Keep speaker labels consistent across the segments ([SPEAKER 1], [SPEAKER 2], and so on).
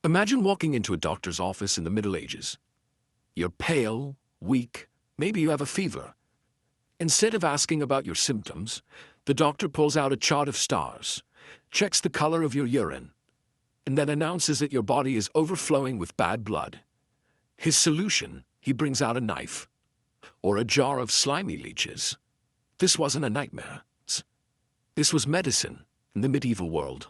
[SPEAKER 1] Imagine walking into a doctor's office in the Middle Ages. You're pale, weak, maybe you have a fever. Instead of asking about your symptoms, the doctor pulls out a chart of stars, checks the color of your urine, and then announces that your body is overflowing with bad blood. His solution, he brings out a knife, or a jar of slimy leeches. This wasn't a nightmare. This was medicine in the medieval world.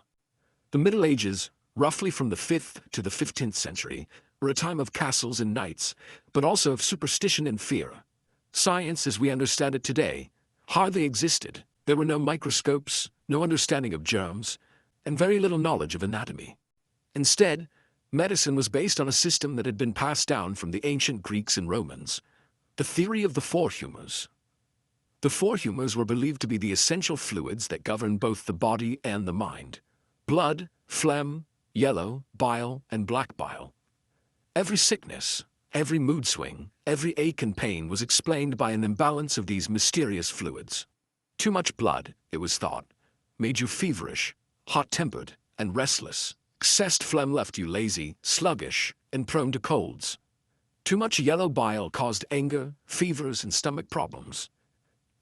[SPEAKER 1] The Middle Ages, roughly from the 5th to the 15th century, were a time of castles and knights, but also of superstition and fear. Science, as we understand it today, hardly existed. There were no microscopes, no understanding of germs, and very little knowledge of anatomy. Instead, medicine was based on a system that had been passed down from the ancient Greeks and Romans, the theory of the four humors. The four humors were believed to be the essential fluids that govern both the body and the mind: blood, phlegm, yellow, bile, and black bile. Every sickness, every mood swing, every ache and pain was explained by an imbalance of these mysterious fluids. Too much blood, it was thought, made you feverish, hot-tempered, and restless. Excessed phlegm left you lazy, sluggish, and prone to colds. Too much yellow bile caused anger, fevers, and stomach problems.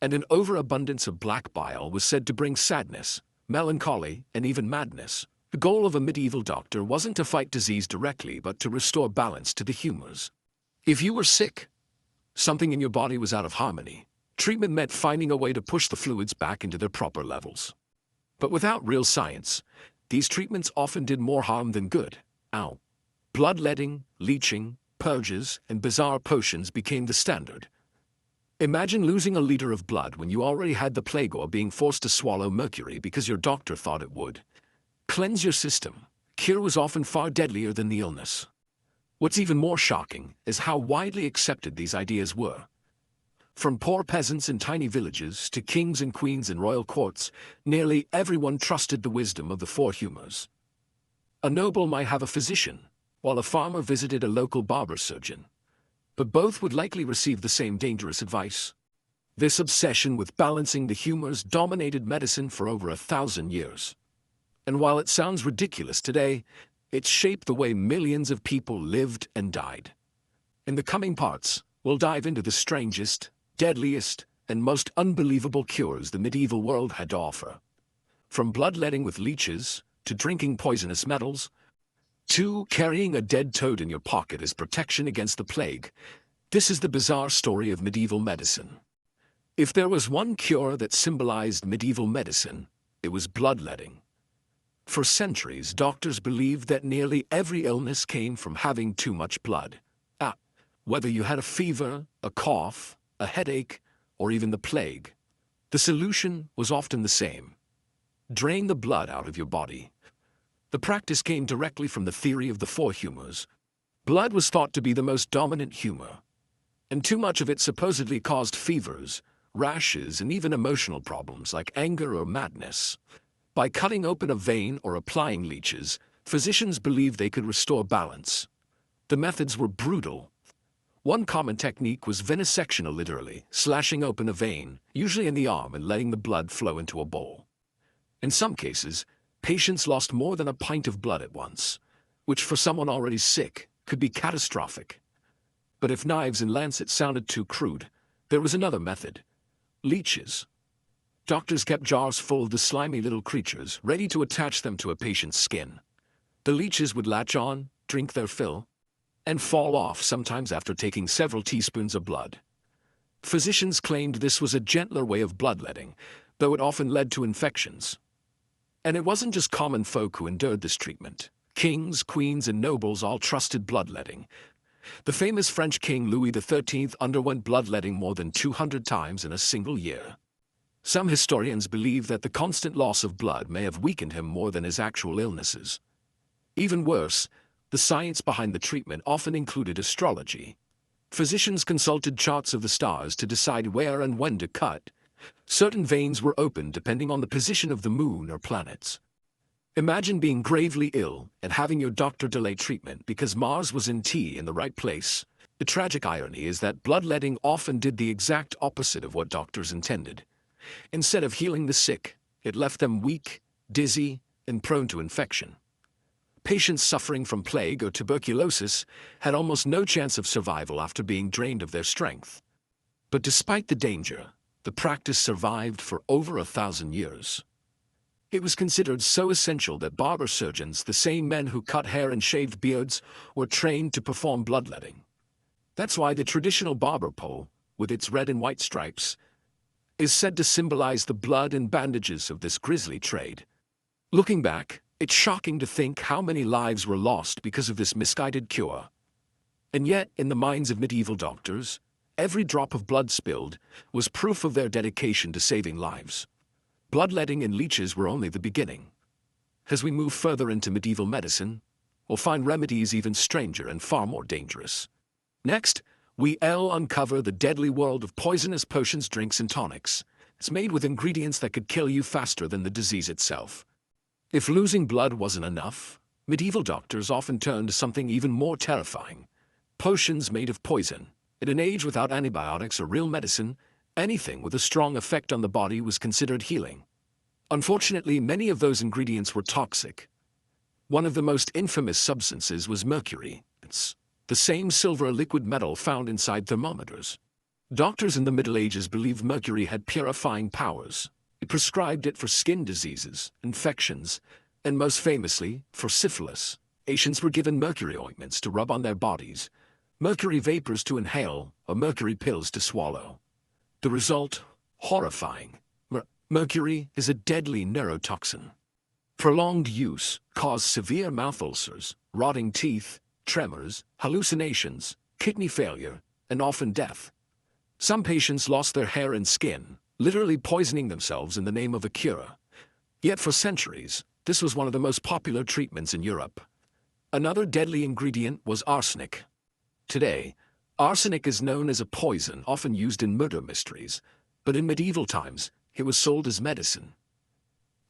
[SPEAKER 1] And an overabundance of black bile was said to bring sadness, melancholy, and even madness. The goal of a medieval doctor wasn't to fight disease directly, but to restore balance to the humors. If you were sick, something in your body was out of harmony, treatment meant finding a way to push the fluids back into their proper levels. But without real science, these treatments often did more harm than good. Bloodletting, leeching, purges, and bizarre potions became the standard. Imagine losing a liter of blood when you already had the plague, or being forced to swallow mercury because your doctor thought it would cleanse your system. Cure was often far deadlier than the illness. What's even more shocking is how widely accepted these ideas were. From poor peasants in tiny villages to kings and queens in royal courts, nearly everyone trusted the wisdom of the four humors. A noble might have a physician, while a farmer visited a local barber surgeon. But both would likely receive the same dangerous advice. This obsession with balancing the humors dominated medicine for over 1,000 years. And while it sounds ridiculous today, it shaped the way millions of people lived and died. In the coming parts, we'll dive into the strangest, deadliest, and most unbelievable cures the medieval world had to offer. From bloodletting with leeches, to drinking poisonous metals, to carrying a dead toad in your pocket as protection against the plague, this is the bizarre story of medieval medicine. If there was one cure that symbolized medieval medicine, it was bloodletting. For centuries, doctors believed that nearly every illness came from having too much blood. Whether you had a fever, a cough, a headache, or even the plague, the solution was often the same: drain the blood out of your body. The practice came directly from the theory of the four humors. Blood was thought to be the most dominant humor, and too much of it supposedly caused fevers, rashes, and even emotional problems like anger or madness. By cutting open a vein or applying leeches, physicians believed they could restore balance. The methods were brutal. One common technique was venesection, literally slashing open a vein, usually in the arm, and letting the blood flow into a bowl. In some cases, patients lost more than a pint of blood at once, which for someone already sick could be catastrophic. But if knives and lancets sounded too crude, there was another method: leeches. Doctors kept jars full of the slimy little creatures, ready to attach them to a patient's skin. The leeches would latch on, drink their fill, and fall off, sometimes after taking several teaspoons of blood. Physicians claimed this was a gentler way of bloodletting, though it often led to infections. And it wasn't just common folk who endured this treatment. Kings, queens, and nobles all trusted bloodletting. The famous French king Louis XIII underwent bloodletting more than 200 times in a single year. Some historians believe that the constant loss of blood may have weakened him more than his actual illnesses. Even worse, the science behind the treatment often included astrology. Physicians consulted charts of the stars to decide where and when to cut. Certain veins were opened depending on the position of the moon or planets. Imagine being gravely ill and having your doctor delay treatment because Mars was in the right place. The tragic irony is that bloodletting often did the exact opposite of what doctors intended. Instead of healing the sick, it left them weak, dizzy, and prone to infection. Patients suffering from plague or tuberculosis had almost no chance of survival after being drained of their strength. But despite the danger, the practice survived for over 1,000 years. It was considered so essential that barber surgeons, the same men who cut hair and shaved beards, were trained to perform bloodletting. That's why the traditional barber pole, with its red and white stripes, is said to symbolize the blood and bandages of this grisly trade. Looking back, it's shocking to think how many lives were lost because of this misguided cure. And yet, in the minds of medieval doctors, every drop of blood spilled was proof of their dedication to saving lives. Bloodletting and leeches were only the beginning. As we move further into medieval medicine, we'll find remedies even stranger and far more dangerous. Next, we'll uncover the deadly world of poisonous potions, drinks, and tonics. It's made with ingredients that could kill you faster than the disease itself. If losing blood wasn't enough, medieval doctors often turned to something even more terrifying: potions made of poison. In an age without antibiotics or real medicine, anything with a strong effect on the body was considered healing. Unfortunately, many of those ingredients were toxic. One of the most infamous substances was mercury. It's the same silver liquid metal found inside thermometers. Doctors in the Middle Ages believed mercury had purifying powers. They prescribed it for skin diseases, infections, and most famously, for syphilis. Patients were given mercury ointments to rub on their bodies, mercury vapors to inhale, or mercury pills to swallow. The result? Horrifying. Mercury is a deadly neurotoxin. Prolonged use caused severe mouth ulcers, rotting teeth, tremors, hallucinations, kidney failure, and often death. Some patients lost their hair and skin, literally poisoning themselves in the name of a cure. Yet for centuries, this was one of the most popular treatments in Europe. Another deadly ingredient was arsenic. Today, arsenic is known as a poison often used in murder mysteries, but in medieval times, it was sold as medicine.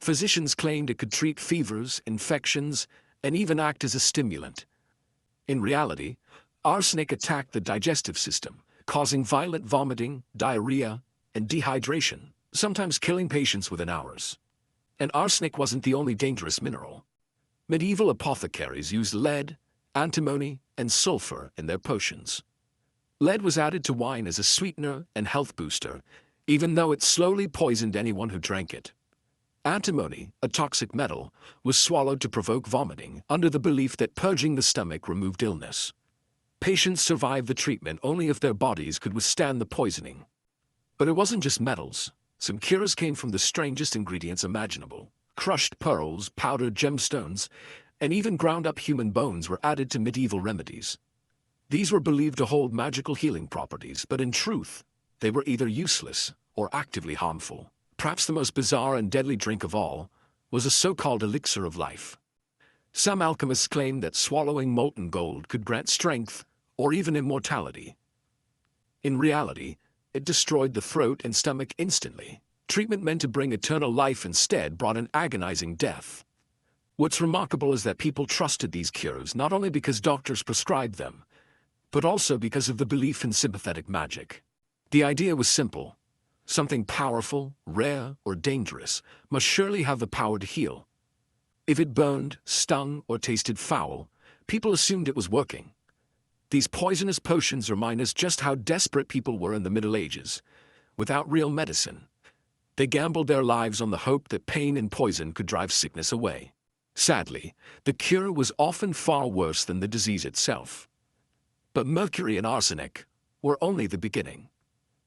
[SPEAKER 1] Physicians claimed it could treat fevers, infections, and even act as a stimulant. In reality, arsenic attacked the digestive system, causing violent vomiting, diarrhea, and dehydration, sometimes killing patients within hours. And arsenic wasn't the only dangerous mineral. Medieval apothecaries used lead, antimony, and sulfur in their potions. Lead was added to wine as a sweetener and health booster, even though it slowly poisoned anyone who drank it. Antimony, a toxic metal, was swallowed to provoke vomiting, under the belief that purging the stomach removed illness. Patients survived the treatment only if their bodies could withstand the poisoning. But it wasn't just metals. Some cures came from the strangest ingredients imaginable. Crushed pearls, powdered gemstones, and even ground-up human bones were added to medieval remedies. These were believed to hold magical healing properties, but in truth, they were either useless or actively harmful. Perhaps the most bizarre and deadly drink of all was a so-called elixir of life. Some alchemists claimed that swallowing molten gold could grant strength or even immortality. In reality, it destroyed the throat and stomach instantly. Treatment meant to bring eternal life instead brought an agonizing death. What's remarkable is that people trusted these cures not only because doctors prescribed them, but also because of the belief in sympathetic magic. The idea was simple. Something powerful, rare, or dangerous must surely have the power to heal. If it burned, stung, or tasted foul, people assumed it was working. These poisonous potions remind us just how desperate people were in the Middle Ages. Without real medicine, they gambled their lives on the hope that pain and poison could drive sickness away. Sadly, the cure was often far worse than the disease itself. But mercury and arsenic were only the beginning.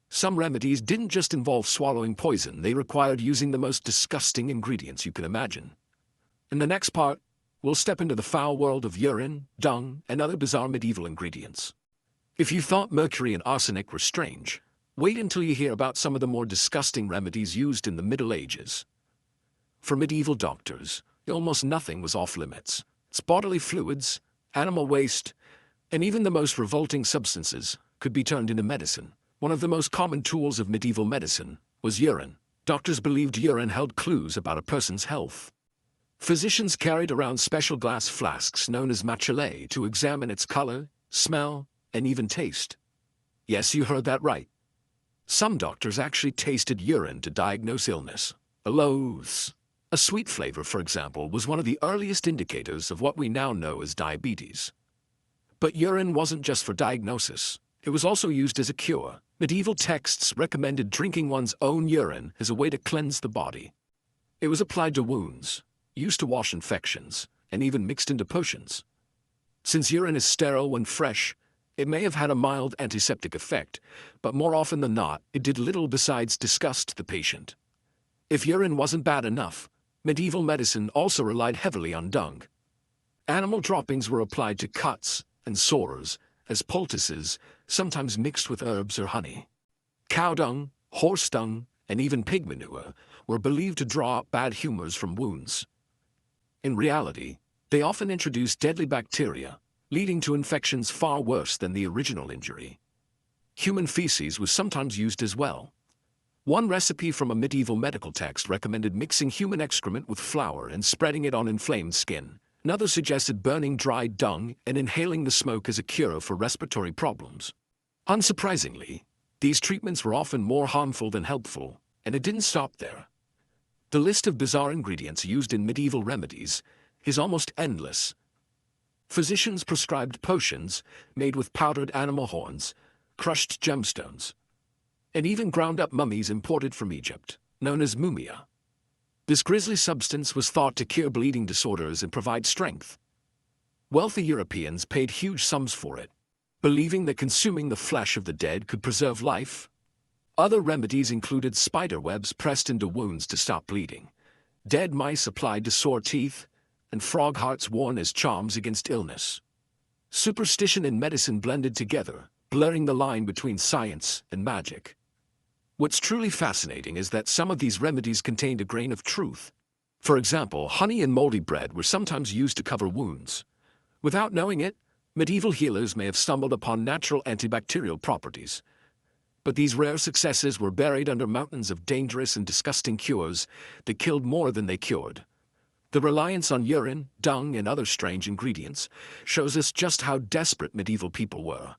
[SPEAKER 1] Some remedies didn't just involve swallowing poison, they required using the most disgusting ingredients you can imagine. In the next part, we'll step into the foul world of urine, dung, and other bizarre medieval ingredients. If you thought mercury and arsenic were strange, wait until you hear about some of the more disgusting remedies used in the Middle Ages. For medieval doctors, almost nothing was off limits. It's bodily fluids, animal waste, and even the most revolting substances could be turned into medicine. One of the most common tools of medieval medicine was urine. Doctors believed urine held clues about a person's health. Physicians carried around special glass flasks known as macellae to examine its color, smell, and even taste. Yes, you heard that right. Some doctors actually tasted urine to diagnose illness. Alas, A sweet flavor, for example, was one of the earliest indicators of what we now know as diabetes. But urine wasn't just for diagnosis. It was also used as a cure. Medieval texts recommended drinking one's own urine as a way to cleanse the body. It was applied to wounds, used to wash infections, and even mixed into potions. Since urine is sterile when fresh, it may have had a mild antiseptic effect, but more often than not, it did little besides disgust the patient. If urine wasn't bad enough, medieval medicine also relied heavily on dung. Animal droppings were applied to cuts and sores as poultices, sometimes mixed with herbs or honey. Cow dung, horse dung, and even pig manure were believed to draw out bad humors from wounds. In reality, they often introduced deadly bacteria, leading to infections far worse than the original injury. Human feces was sometimes used as well. One recipe from a medieval medical text recommended mixing human excrement with flour and spreading it on inflamed skin. Another suggested burning dried dung and inhaling the smoke as a cure for respiratory problems. Unsurprisingly, these treatments were often more harmful than helpful, and it didn't stop there. The list of bizarre ingredients used in medieval remedies is almost endless. Physicians prescribed potions made with powdered animal horns, crushed gemstones, and even ground-up mummies imported from Egypt, known as mumia. This grisly substance was thought to cure bleeding disorders and provide strength. Wealthy Europeans paid huge sums for it, believing that consuming the flesh of the dead could preserve life. Other remedies included spider webs pressed into wounds to stop bleeding, dead mice applied to sore teeth, and frog hearts worn as charms against illness. Superstition and medicine blended together, blurring the line between science and magic. What's truly fascinating is that some of these remedies contained a grain of truth. For example, honey and moldy bread were sometimes used to cover wounds. Without knowing it, medieval healers may have stumbled upon natural antibacterial properties. But these rare successes were buried under mountains of dangerous and disgusting cures that killed more than they cured. The reliance on urine, dung, and other strange ingredients shows us just how desperate medieval people were.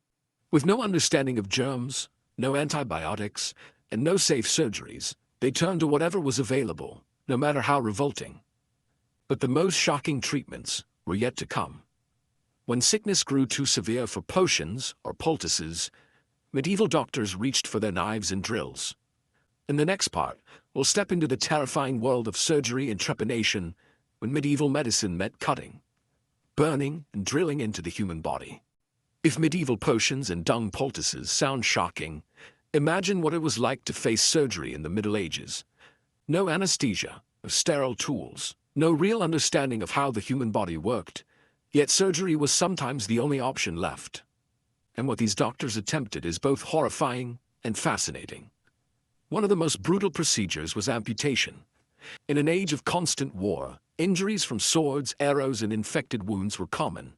[SPEAKER 1] With no understanding of germs, no antibiotics, and no safe surgeries, they turned to whatever was available, no matter how revolting. But the most shocking treatments were yet to come. When sickness grew too severe for potions or poultices, medieval doctors reached for their knives and drills. In the next part, we'll step into the terrifying world of surgery and trepanation when medieval medicine met cutting, burning, and drilling into the human body. If medieval potions and dung poultices sound shocking, imagine what it was like to face surgery in the Middle Ages. No anesthesia, no sterile tools, no real understanding of how the human body worked, yet surgery was sometimes the only option left. And what these doctors attempted is both horrifying and fascinating. One of the most brutal procedures was amputation. In an age of constant war, injuries from swords, arrows, and infected wounds were common.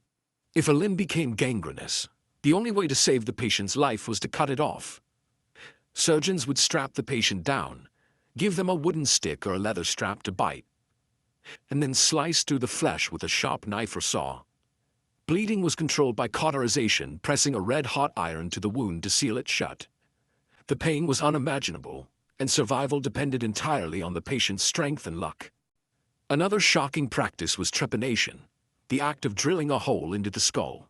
[SPEAKER 1] If a limb became gangrenous, the only way to save the patient's life was to cut it off. Surgeons would strap the patient down, give them a wooden stick or a leather strap to bite, and then slice through the flesh with a sharp knife or saw. Bleeding was controlled by cauterization, pressing a red-hot iron to the wound to seal it shut. The pain was unimaginable, and survival depended entirely on the patient's strength and luck. Another shocking practice was trepanation, the act of drilling a hole into the skull.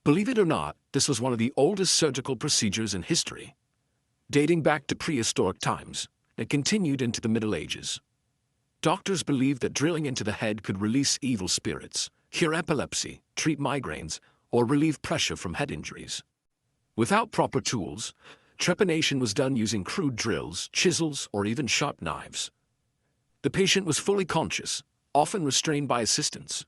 [SPEAKER 1] Believe it or not, this was one of the oldest surgical procedures in history. Dating back to prehistoric times, it continued into the Middle Ages. Doctors believed that drilling into the head could release evil spirits, cure epilepsy, treat migraines, or relieve pressure from head injuries. Without proper tools, trepanation was done using crude drills, chisels, or even sharp knives. The patient was fully conscious, often restrained by assistants.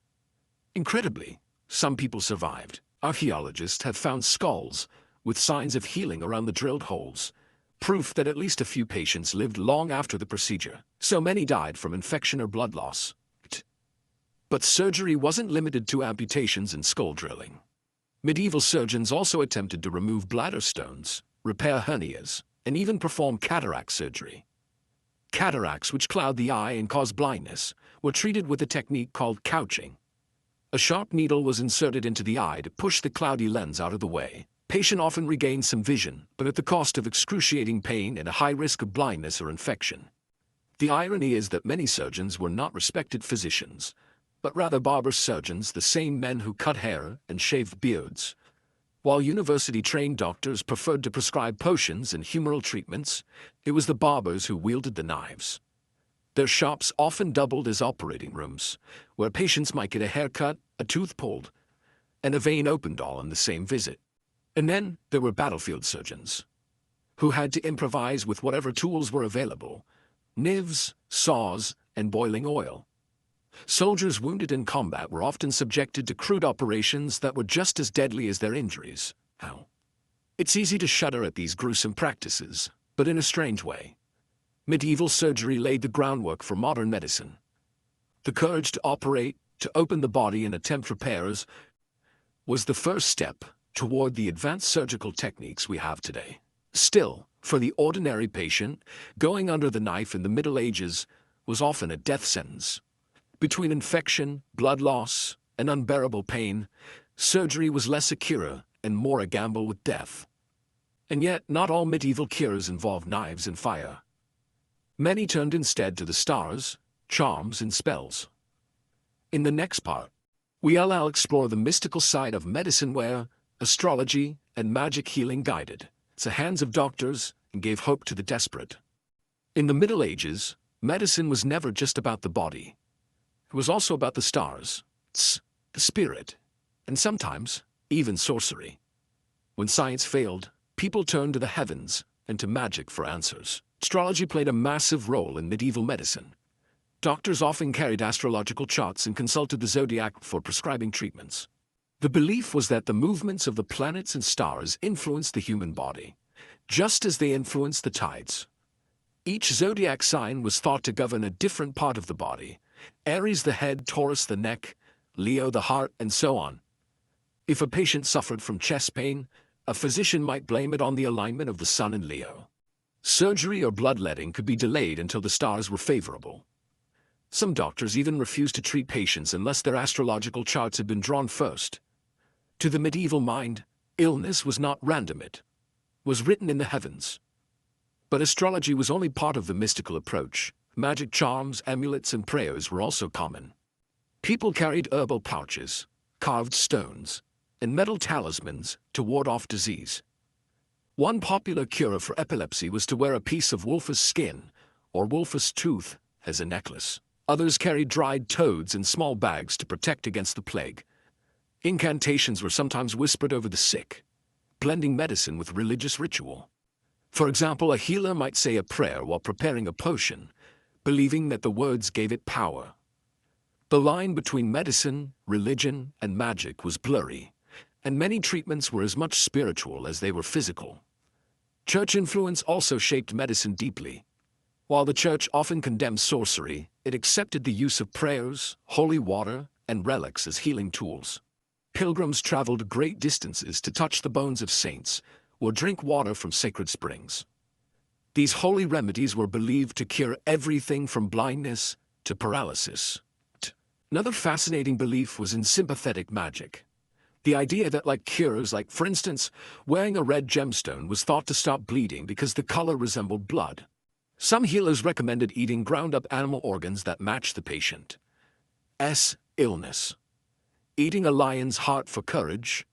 [SPEAKER 1] Incredibly, some people survived. Archaeologists have found skulls with signs of healing around the drilled holes, proof that at least a few patients lived long after the procedure. So many died from infection or blood loss. But surgery wasn't limited to amputations and skull drilling. Medieval surgeons also attempted to remove bladder stones, repair hernias, and even perform cataract surgery. Cataracts, which cloud the eye and cause blindness, were treated with a technique called couching. A sharp needle was inserted into the eye to push the cloudy lens out of the way. Patient often regained some vision, but at the cost of excruciating pain and a high risk of blindness or infection. The irony is that many surgeons were not respected physicians, but rather barber surgeons, the same men who cut hair and shaved beards. While university-trained doctors preferred to prescribe potions and humoral treatments, it was the barbers who wielded the knives. Their shops often doubled as operating rooms, where patients might get a haircut, a tooth pulled, and a vein opened all in the same visit. And then there were battlefield surgeons, who had to improvise with whatever tools were available: knives, saws, and boiling oil. Soldiers wounded in combat were often subjected to crude operations that were just as deadly as their injuries. How? It's easy to shudder at these gruesome practices, but in a strange way, medieval surgery laid the groundwork for modern medicine. The courage to operate, to open the body and attempt repairs, was the first step toward the advanced surgical techniques we have today. Still, for the ordinary patient, going under the knife in the Middle Ages was often a death sentence. Between infection, blood loss, and unbearable pain, surgery was less a cure and more a gamble with death. And yet, not all medieval cures involved knives and fire. Many turned instead to the stars, charms, and spells. In the next part, we'll explore the mystical side of medicine where astrology and magic healing guided the hands of doctors and gave hope to the desperate. In the Middle Ages, medicine was never just about the body. It was also about the stars, the spirit, and sometimes even sorcery. When science failed, people turned to the heavens and to magic for answers. Astrology played a massive role in medieval medicine. Doctors often carried astrological charts and consulted the zodiac for prescribing treatments. The belief was that the movements of the planets and stars influenced the human body, just as they influenced the tides. Each zodiac sign was thought to govern a different part of the body: Aries the head, Taurus the neck, Leo the heart, and so on. If a patient suffered from chest pain, a physician might blame it on the alignment of the sun and Leo. Surgery or bloodletting could be delayed until the stars were favorable. Some doctors even refused to treat patients unless their astrological charts had been drawn first. To the medieval mind, illness was not random, it was written in the heavens. But astrology was only part of the mystical approach. Magic charms, amulets, and prayers were also common. People carried herbal pouches, carved stones, and metal talismans to ward off disease. One popular cure for epilepsy was to wear a piece of wolf's skin or wolf's tooth as a necklace. Others carried dried toads in small bags to protect against the plague. Incantations were sometimes whispered over the sick, blending medicine with religious ritual. For example, a healer might say a prayer while preparing a potion, believing that the words gave it power. The line between medicine, religion, and magic was blurry, and many treatments were as much spiritual as they were physical. Church influence also shaped medicine deeply. While the church often condemned sorcery, it accepted the use of prayers, holy water, and relics as healing tools. Pilgrims traveled great distances to touch the bones of saints or drink water from sacred springs. These holy remedies were believed to cure everything from blindness to paralysis. Another fascinating belief was in sympathetic magic. The idea that, for instance, wearing a red gemstone was thought to stop bleeding because the color resembled blood. Some healers recommended eating ground-up animal organs that matched the patient's illness. Eating a lion's heart for courage,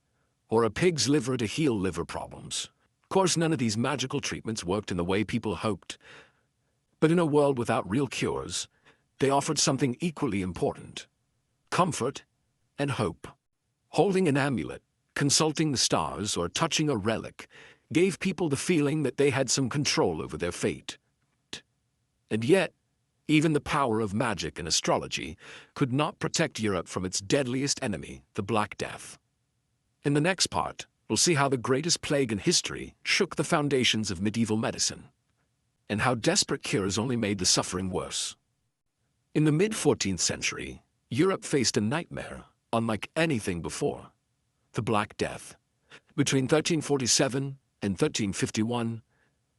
[SPEAKER 1] or a pig's liver to heal liver problems. Of course, none of these magical treatments worked in the way people hoped. But in a world without real cures, they offered something equally important: comfort and hope. Holding an amulet, consulting the stars, or touching a relic gave people the feeling that they had some control over their fate. And yet, even the power of magic and astrology could not protect Europe from its deadliest enemy, the Black Death. In the next part, we'll see how the greatest plague in history shook the foundations of medieval medicine, and how desperate cures only made the suffering worse. In the mid-14th century, Europe faced a nightmare unlike anything before: the Black Death. Between 1347 and 1351,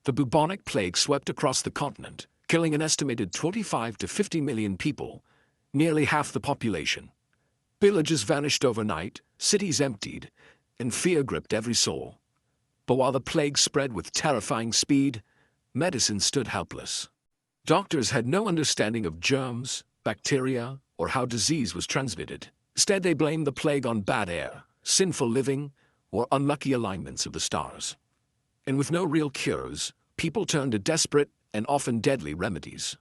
[SPEAKER 1] the bubonic plague swept across the continent, killing an estimated 25 to 50 million people, nearly half the population. Villages vanished overnight, cities emptied, and fear gripped every soul. But while the plague spread with terrifying speed, medicine stood helpless. Doctors had no understanding of germs, bacteria, or how disease was transmitted. Instead, they blamed the plague on bad air, sinful living, or unlucky alignments of the stars. And with no real cures, people turned to desperate and often deadly remedies.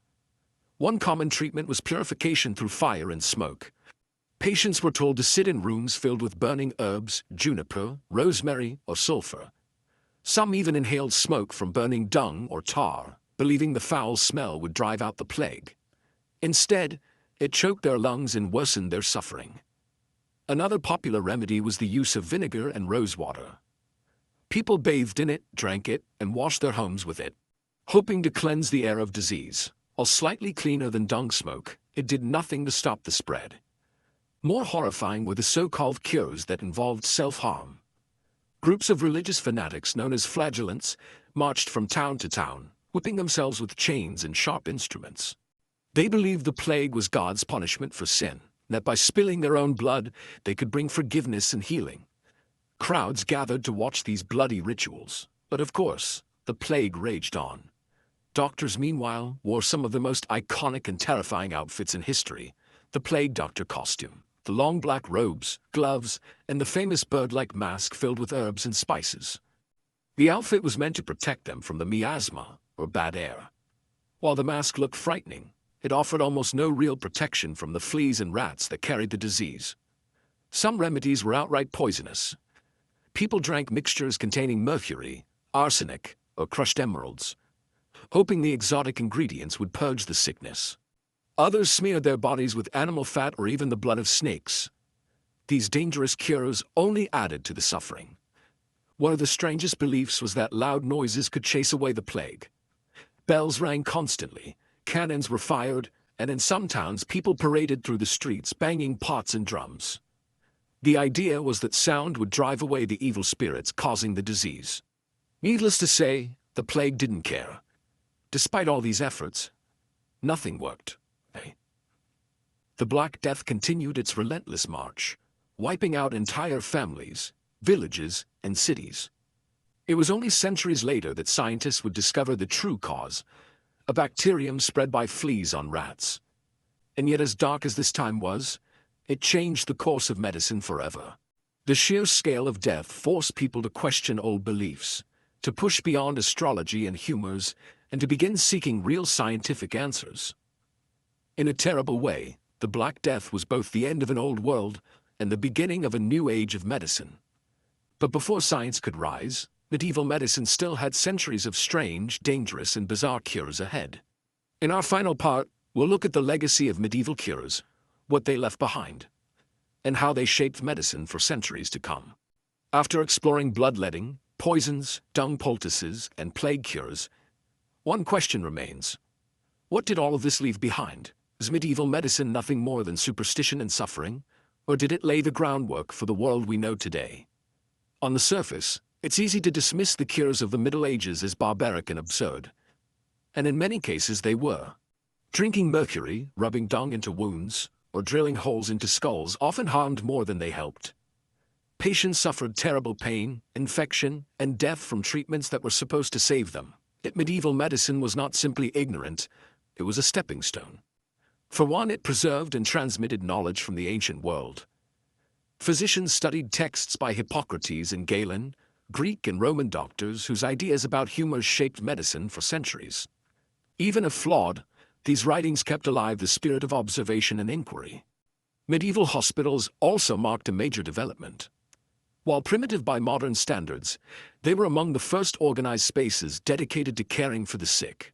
[SPEAKER 1] One common treatment was purification through fire and smoke. Patients were told to sit in rooms filled with burning herbs, juniper, rosemary, or sulfur. Some even inhaled smoke from burning dung or tar, believing the foul smell would drive out the plague. Instead, it choked their lungs and worsened their suffering. Another popular remedy was the use of vinegar and rosewater. People bathed in it, drank it, and washed their homes with it, hoping to cleanse the air of disease. While slightly cleaner than dung smoke, it did nothing to stop the spread. More horrifying were the so-called cures that involved self-harm. Groups of religious fanatics known as flagellants marched from town to town, whipping themselves with chains and sharp instruments. They believed the plague was God's punishment for sin, and that by spilling their own blood, they could bring forgiveness and healing. Crowds gathered to watch these bloody rituals, but of course, the plague raged on. Doctors, meanwhile, wore some of the most iconic and terrifying outfits in history: the plague doctor costume, the long black robes, gloves, and the famous bird-like mask filled with herbs and spices. The outfit was meant to protect them from the miasma, or bad air. While the mask looked frightening, it offered almost no real protection from the fleas and rats that carried the disease. Some remedies were outright poisonous. People drank mixtures containing mercury, arsenic, or crushed emeralds, hoping the exotic ingredients would purge the sickness. Others smeared their bodies with animal fat or even the blood of snakes. These dangerous cures only added to the suffering. One of the strangest beliefs was that loud noises could chase away the plague. Bells rang constantly, cannons were fired, and in some towns people paraded through the streets banging pots and drums. The idea was that sound would drive away the evil spirits causing the disease. Needless to say, the plague didn't care. Despite all these efforts, nothing worked. The Black Death continued its relentless march, wiping out entire families, villages, and cities. It was only centuries later that scientists would discover the true cause: a bacterium spread by fleas on rats. And yet, as dark as this time was, it changed the course of medicine forever. The sheer scale of death forced people to question old beliefs, to push beyond astrology and humors, and to begin seeking real scientific answers. In a terrible way, the Black Death was both the end of an old world and the beginning of a new age of medicine. But before science could rise, medieval medicine still had centuries of strange, dangerous, and bizarre cures ahead. In our final part, we'll look at the legacy of medieval cures, what they left behind, and how they shaped medicine for centuries to come. After exploring bloodletting, poisons, dung poultices, and plague cures, one question remains: what did all of this leave behind? Was medieval medicine nothing more than superstition and suffering, or did it lay the groundwork for the world we know today? On the surface, it's easy to dismiss the cures of the Middle Ages as barbaric and absurd. And in many cases they were. Drinking mercury, rubbing dung into wounds, or drilling holes into skulls often harmed more than they helped. Patients suffered terrible pain, infection, and death from treatments that were supposed to save them. Yet medieval medicine was not simply ignorant, it was a stepping stone. For one, it preserved and transmitted knowledge from the ancient world. Physicians studied texts by Hippocrates and Galen, Greek and Roman doctors whose ideas about humors shaped medicine for centuries. Even if flawed, these writings kept alive the spirit of observation and inquiry. Medieval hospitals also marked a major development. While primitive by modern standards, they were among the first organized spaces dedicated to caring for the sick.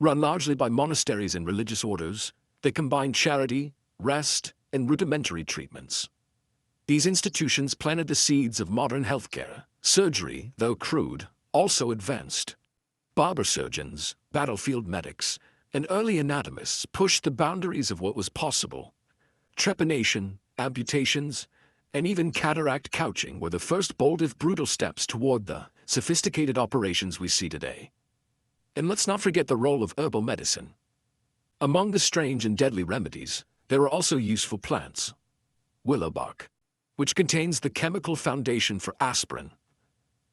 [SPEAKER 1] Run largely by monasteries and religious orders, they combined charity, rest, and rudimentary treatments. These institutions planted the seeds of modern healthcare. Surgery, though crude, also advanced. Barber surgeons, battlefield medics, and early anatomists pushed the boundaries of what was possible. Trepanation, amputations, and even cataract couching were the first bold if brutal steps toward the sophisticated operations we see today. And let's not forget the role of herbal medicine. Among the strange and deadly remedies, there are also useful plants. Willow bark, which contains the chemical foundation for aspirin.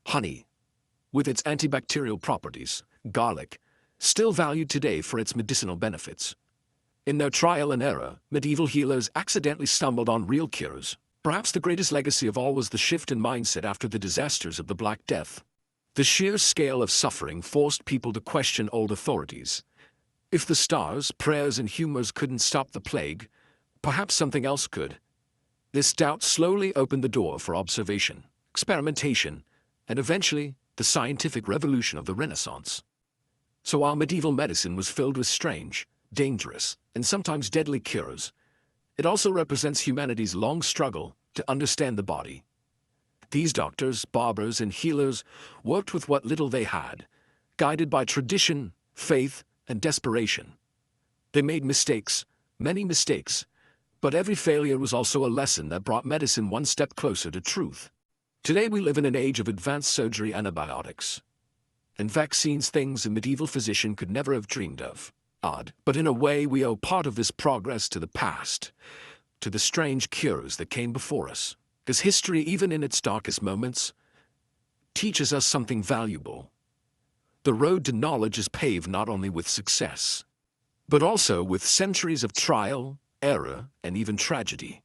[SPEAKER 1] Honey, with its antibacterial properties. Garlic, still valued today for its medicinal benefits. In their trial and error, medieval healers accidentally stumbled on real cures. Perhaps the greatest legacy of all was the shift in mindset after the disasters of the Black Death. The sheer scale of suffering forced people to question old authorities. If the stars, prayers, and humors couldn't stop the plague, perhaps something else could. This doubt slowly opened the door for observation, experimentation, and eventually the scientific revolution of the Renaissance. So while medieval medicine was filled with strange, dangerous, and sometimes deadly cures, it also represents humanity's long struggle to understand the body. These doctors, barbers, and healers worked with what little they had, guided by tradition, faith, and desperation. They made mistakes, many mistakes, but every failure was also a lesson that brought medicine one step closer to truth. Today we live in an age of advanced surgery, antibiotics, and vaccines, things a medieval physician could never have dreamed of. Odd, but in a way we owe part of this progress to the past, to the strange cures that came before us. Because history, even in its darkest moments, teaches us something valuable. The road to knowledge is paved not only with success, but also with centuries of trial, error, and even tragedy.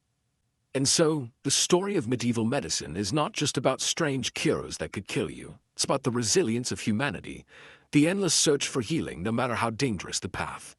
[SPEAKER 1] And so, the story of medieval medicine is not just about strange cures that could kill you. It's about the resilience of humanity, the endless search for healing no matter how dangerous the path.